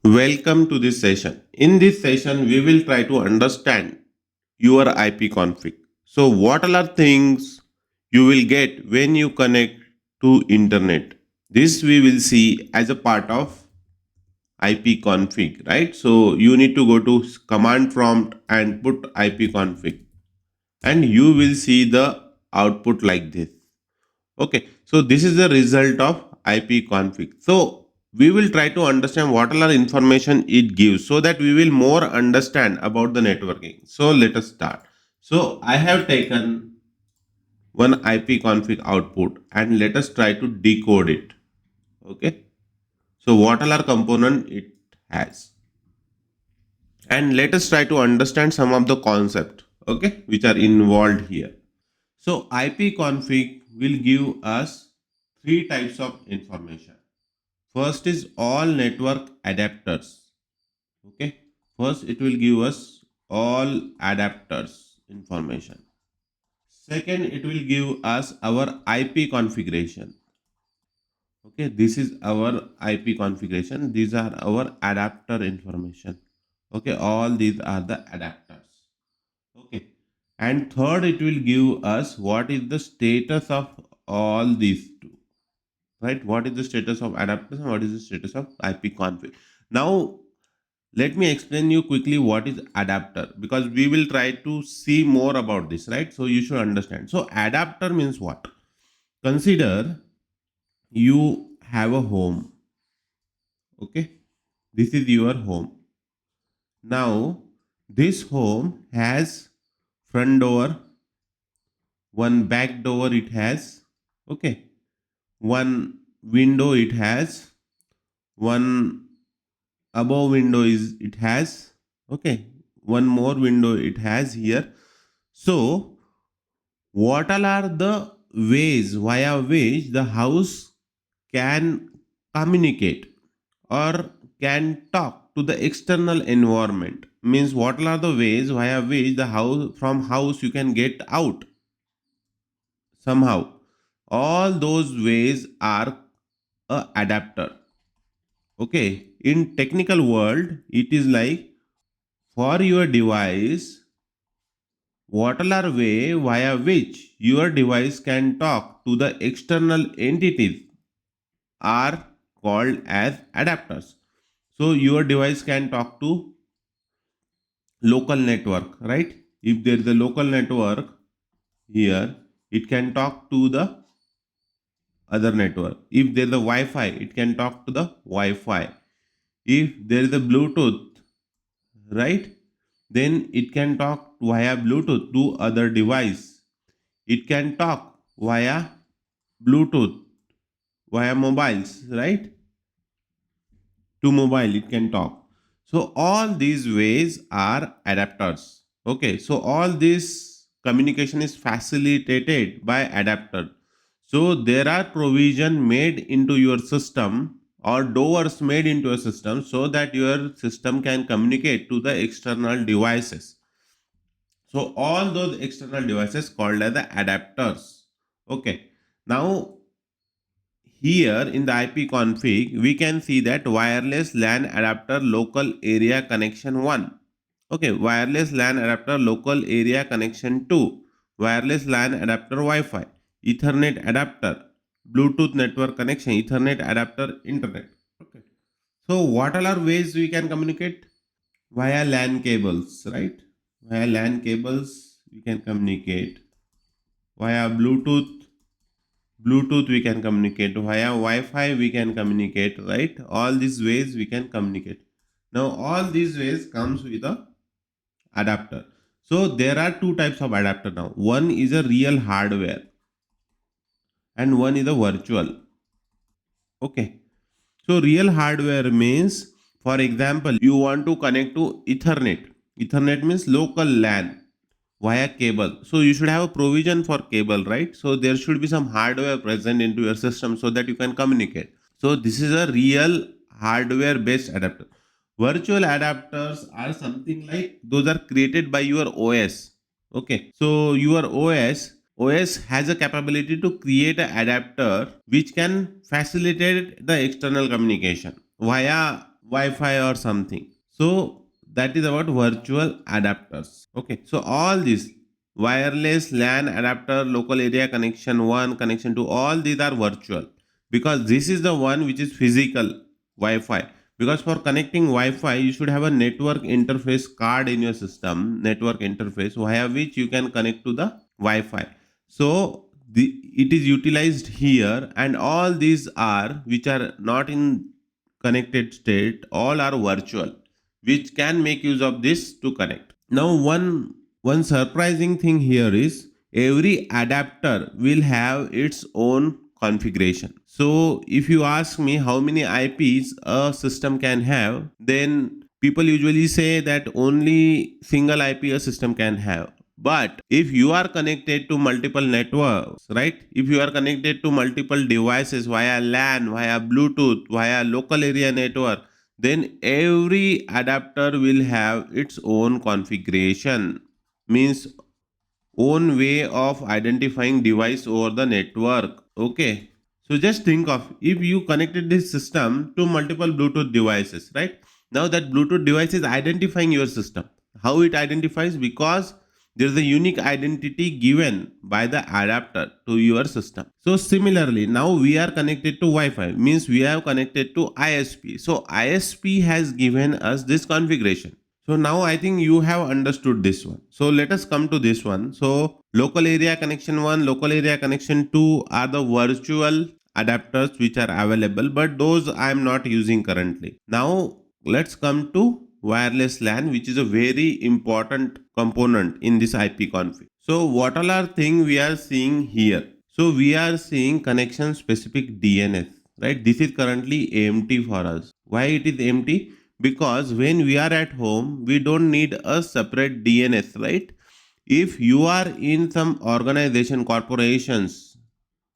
Welcome to this session. In this session, we will try to understand your IP config. So, what are things you will get when you connect to internet? This we will see as a part of IP config, right? So, you need to go to command prompt and put IP config, and you will see the output like this. Okay, so this is the result of IP config. So we will try to understand what all information it gives so that we will more understand about the networking. So let us start. So I have taken one IP config output and let us try to decode it. Okay, so what all component it has, and let us try to understand some of the concept. Okay, which are involved here. So IP config will give us three types of information. First is all network adapters. Okay. First, it will give us all adapters information. Second, it will give us our IP configuration. Okay. This is our IP configuration. These are our adapter information. Okay. All these are the adapters. Okay. And third, it will give us what is the status of all these two. Right? What is the status of adapters and what is the status of IP config? Now, let me explain you quickly what is adapter, because we will try to see more about this, right? So you should understand. So adapter means what? Consider you have a home. Okay. This is your home. Now this home has front door, one back door it has. Okay. One window it has, one above window is it has. Okay, one more window it has here. So what all are the ways via which the house can communicate or can talk to the external environment? Means what all are the ways via which the house, from house you can get out somehow? All those ways are a adapter. Okay, in technical world it is like, for your device, what are way via which your device can talk to the external entities are called as adapters. So your device can talk to local network, right? If there is a local network here, it can talk to the other network. If there is a Wi-Fi, it can talk to the Wi-Fi. If there is a Bluetooth, right, then it can talk via Bluetooth to other device. It can talk via Bluetooth via mobiles, right? To mobile it can talk. So all these ways are adapters. Okay, so all this communication is facilitated by adapter. So there are provision made into your system or doors made into a system so that your system can communicate to the external devices. So all those external devices called as the adapters. Okay. Now here in the IP config, we can see that wireless LAN adapter local area connection 1. Okay, wireless LAN adapter local area connection 2. Wireless LAN adapter Wi-Fi. Ethernet adapter. Bluetooth network connection. Ethernet adapter internet. Okay. So what all are ways we can communicate? Via LAN cables, right? Via LAN cables we can communicate. Via Bluetooth we can communicate, via Wi-Fi we can communicate, right? All these ways we can communicate. Now all these ways comes with a adapter. So there are two types of adapter now. One is a real hardware and one is a virtual. Okay. So real hardware means, for example, you want to connect to Ethernet. Ethernet means local LAN via cable. So you should have a provision for cable, right? So there should be some hardware present into your system so that you can communicate. So this is a real hardware based adapter. Virtual adapters are something like, those are created by your OS. Okay. So your OS has a capability to create an adapter which can facilitate the external communication via Wi-Fi or something. So that is about virtual adapters. Okay, so all these wireless LAN adapter, local area connection 1, connection 2, all these are virtual, because this is the one which is physical Wi-Fi. Because for connecting Wi-Fi, you should have a network interface card in your system, network interface via which you can connect to the Wi-Fi. So it is utilized here, and all these are which are not in connected state, all are virtual, which can make use of this to connect. Now one surprising thing here is every adapter will have its own configuration. So if you ask me how many IPs a system can have, then people usually say that only single IP a system can have. But if you are connected to multiple networks, right? If you are connected to multiple devices via LAN, via Bluetooth, via local area network, then every adapter will have its own configuration. Means own way of identifying device over the network. Okay. So just think of if you connected this system to multiple Bluetooth devices, right? Now that Bluetooth device is identifying your system. How it identifies? Because there is a unique identity given by the adapter to your system. So similarly, now we are connected to Wi-Fi, means we have connected to ISP. So ISP has given us this configuration. So now I think you have understood this one. So let us come to this one. So local area connection 1, local area connection 2 are the virtual adapters which are available, but those I am not using currently. Now let's come to wireless LAN, which is a very important component in this IP config. So what all are things we are seeing here? So we are seeing connection specific DNS, right? This is currently empty for us. Why it is empty? Because when we are at home, we don't need a separate DNS, right? If you are in some organization, corporations,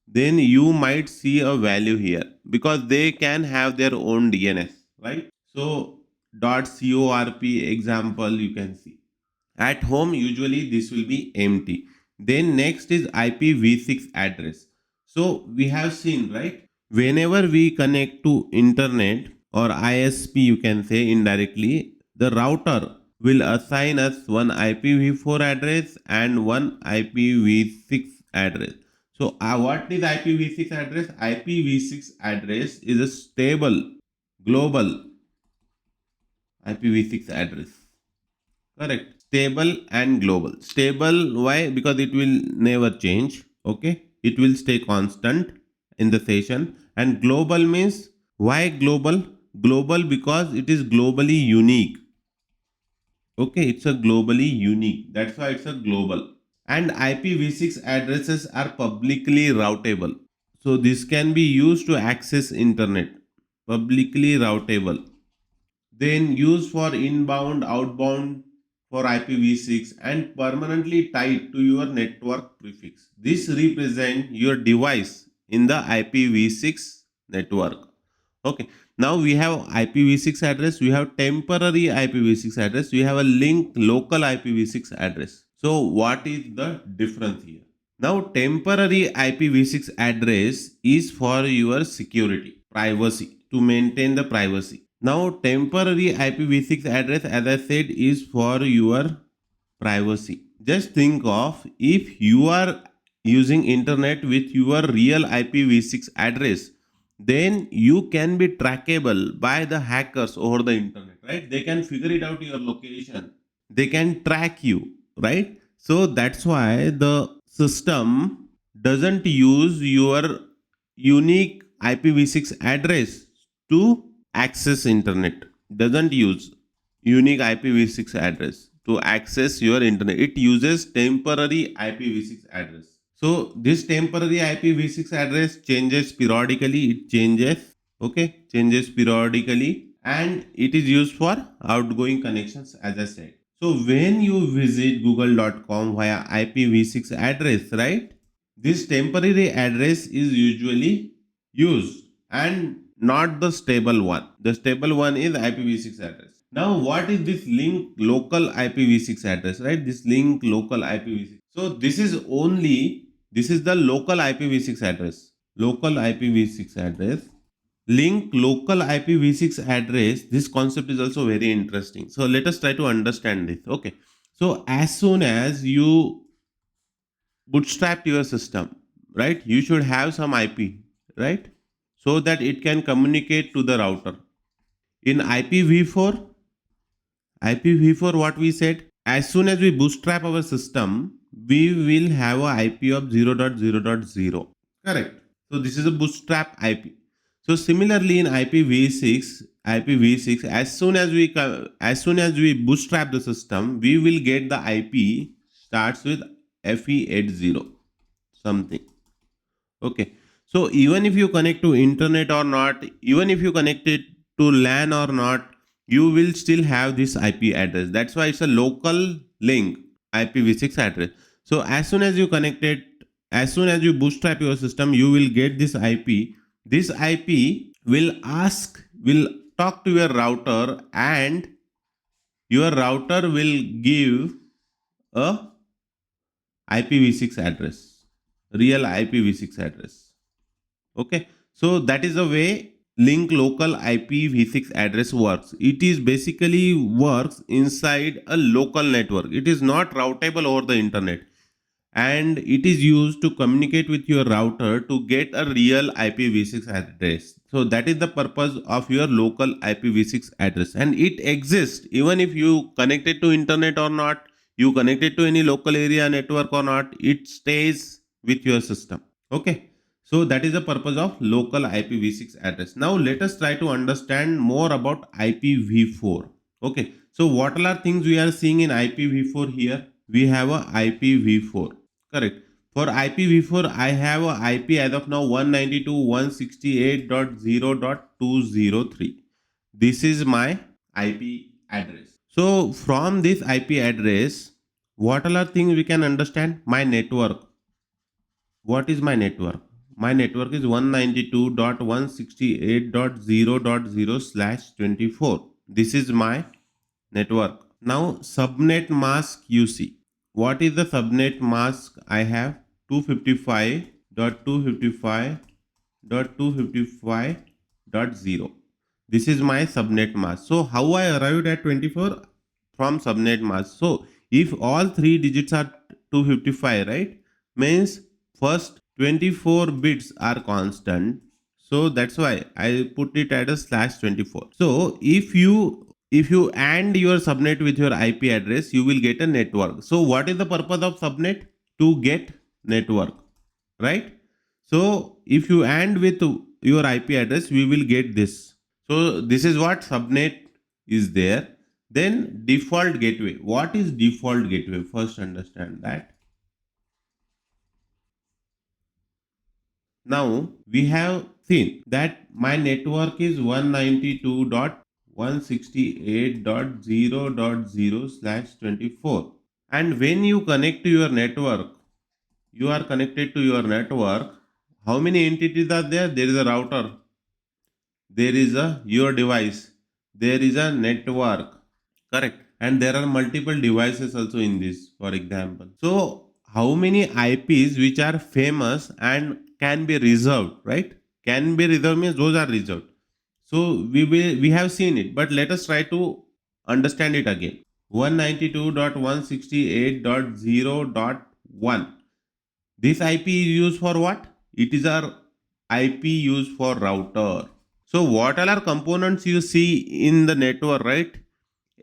then you might see a value here because they can have their own DNS, right? So .corp example you can see. At home, usually this will be empty. Then next is IPv6 address. So we have seen, right? Whenever we connect to internet or ISP, you can say indirectly, the router will assign us one IPv4 address and one IPv6 address. So what is IPv6 address? IPv6 address is a stable global IPv6 address. Correct. Stable and global. Stable, why? Because it will never change. Okay. It will stay constant in the session. And global means, why global? Global because it is globally unique. Okay. It's a globally unique. That's why it's a global. And IPv6 addresses are publicly routable. So this can be used to access internet. Publicly routable. Then used for inbound, outbound for IPv6 and permanently tied to your network prefix. This represents your device in the IPv6 network. Okay. Now we have IPv6 address, we have temporary IPv6 address, we have a link local IPv6 address. So what is the difference here? Now temporary IPv6 address is for your security, privacy, to maintain the privacy. Now temporary IPv6 address, as I said, is for your privacy. Just think of if you are using internet with your real IPv6 address, then you can be trackable by the hackers over the internet, right? They can figure it out your location. They can track you, right? So that's why the system doesn't use your unique IPv6 address to access internet. Doesn't use unique IPv6 address to access your internet. It uses temporary IPv6 address. So this temporary IPv6 address changes periodically. It changes, okay, changes periodically, and it is used for outgoing connections, as I said. So when you visit google.com via IPv6 address, right? This temporary address is usually used and not the stable one. The stable one is IPv6 address. Now, what is this link local IPv6 address, right? This link local IPv6. So, this is the local IPv6 address. Local IPv6 address. Link-Local IPv6 address, this concept is also very interesting. So let us try to understand this. Okay. So as soon as you bootstrap your system, right, you should have some IP, right, so that it can communicate to the router. In IPv4, what we said, as soon as we bootstrap our system, we will have a IP of 0.0.0. Correct. So this is a bootstrap IP. So similarly in IPv6, as soon as we bootstrap the system, we will get the IP starts with FE80 something. Okay. So even if you connect to internet or not, even if you connect it to LAN or not, you will still have this IP address. That's why it's a local link IPv6 address. So as soon as you connect it, as soon as you bootstrap your system, you will get this IP. This IP will talk to your router, and your router will give a IPv6 address, real IPv6 address. Okay, so that is the way Link-Local IPv6 address works. It is basically works inside a local network. It is not routable over the internet, and it is used to communicate with your router to get a real IPv6 address. So that is the purpose of your local IPv6 address, and it exists even if you connect it to internet or not, you connect it to any local area network or not, it stays with your system. Okay. So that is the purpose of local IPv6 address. Now let us try to understand more about IPv4. Okay. So what all are things we are seeing in IPv4 here? We have a IPv4. Correct. For IPv4, I have a IP as of now 192.168.0.203. This is my IP address. So from this IP address, what all are things we can understand? My network. What is my network? My network is 192.168.0.0/24. This is my network. Now subnet mask you see. What is the subnet mask I have? 255.255.255.0. This is my subnet mask. So how I arrived at 24? From subnet mask. So if all three digits are 255, right, means first 24 bits are constant. So that's why I put it at a /24. So if you AND your subnet with your IP address, you will get a network. So what is the purpose of subnet? To get network, right? So if you AND with your IP address, we will get this. So this is what subnet is there. Then default gateway. What is default gateway? First understand that. Now we have seen that my network is 192.168.0.0/24. And when you connect to your network, you are connected to your network. How many entities are there? There is a router. There is a your device. There is a network. Correct. And there are multiple devices also in this, for example. So, how many IPs which are famous and can be reserved, right? Can be reserved means those are reserved. So we have seen it, but let us try to understand it again. 192.168.0.1. This IP is used for what? It is our IP used for router. So what all are components you see in the network, right?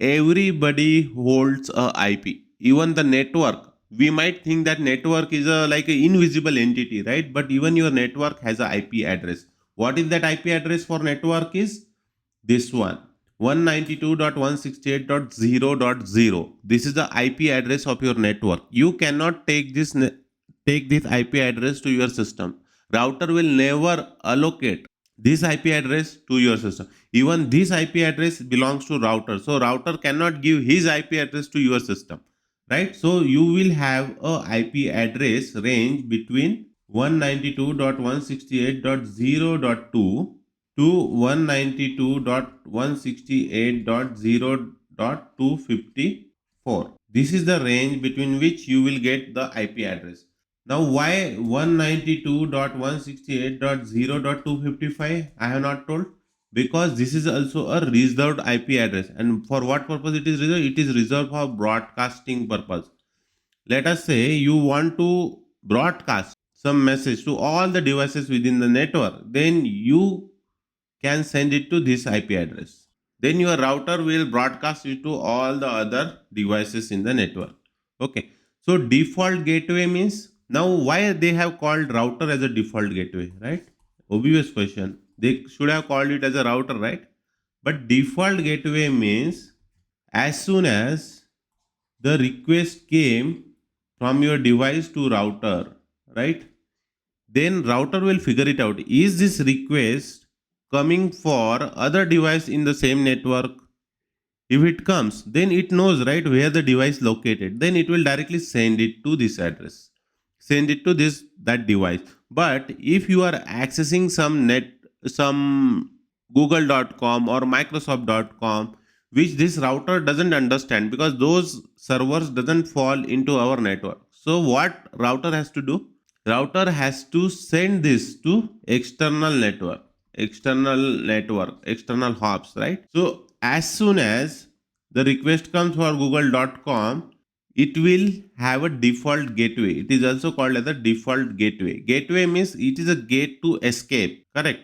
Everybody holds a IP. Even the network. We might think that network is a like an invisible entity, right? But even your network has a IP address. What is that IP address for network is? This one. 192.168.0.0. This is the IP address of your network. You cannot take this IP address to your system. Router will never allocate this IP address to your system. Even this IP address belongs to router. So router cannot give his IP address to your system, right? So you will have a IP address range between 192.168.0.2 to 192.168.0.254. This is the range between which you will get the IP address. Now why 192.168.0.255? I have not told, because this is also a reserved IP address. And for what purpose it is reserved? It is reserved for broadcasting purpose. Let us say you want to broadcast some message to all the devices within the network, then you can send it to this IP address. Then your router will broadcast it to all the other devices in the network. Okay. So default gateway means, now why they have called router as a default gateway, right? Obvious question. They should have called it as a router, right? But default gateway means as soon as the request came from your device to router, right? Then router will figure it out. Is this request coming for other device in the same network? If it comes, then it knows, right, where the device located. Then it will directly send it to this address. Send it to this that device. But if you are accessing some google.com or microsoft.com, which this router doesn't understand, because those servers doesn't fall into our network. So what router has to do? Router has to send this to external hops, right? So as soon as the request comes for google.com, it will have a default gateway. It is also called as a default gateway. Gateway means it is a gate to escape, correct?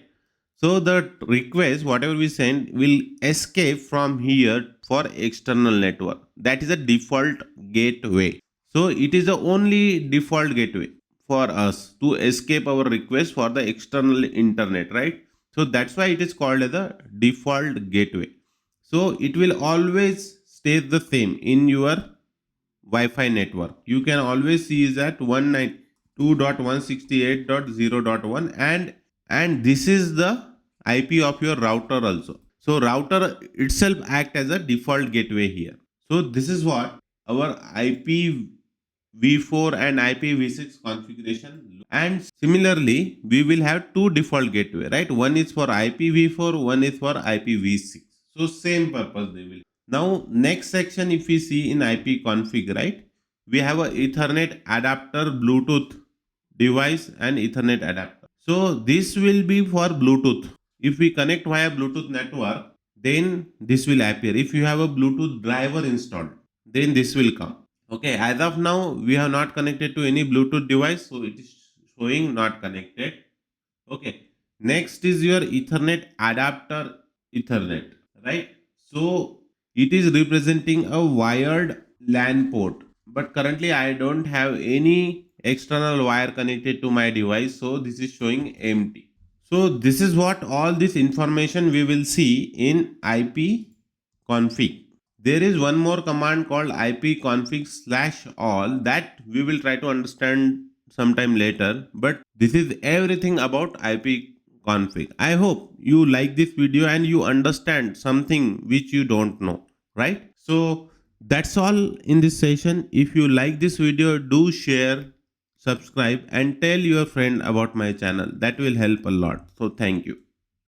So the request, whatever we send, will escape from here for external network. That is a default gateway. So it is the only default gateway for us to escape our request for the external internet, right? So that's why it is called as a default gateway. So it will always stay the same in your Wi-Fi network. You can always see is at 192.168.0.1, and this is the IP of your router also. So router itself act as a default gateway here. So this is what our IPv4 and IPv6 configuration. And similarly, we will have two default gateway, right? One is for IPv4, one is for IPv6. So same purpose they will. Now next section, if we see in IP config, right, we have a Ethernet adapter, Bluetooth device and Ethernet adapter. So this will be for Bluetooth. If we connect via Bluetooth network, then this will appear. If you have a Bluetooth driver installed, then this will come. Okay, as of now, we have not connected to any Bluetooth device, so it is showing not connected. Okay, next is your Ethernet adapter, Ethernet, right? So it is representing a wired LAN port, but currently I don't have any external wire connected to my device, so this is showing empty. So this is what all this information we will see in IP config. There is one more command called ipconfig/all that we will try to understand sometime later, but this is everything about ipconfig. I hope you like this video and you understand something which you don't know, right? So that's all in this session. If you like this video, do share, subscribe and tell your friend about my channel. That will help a lot. So thank you.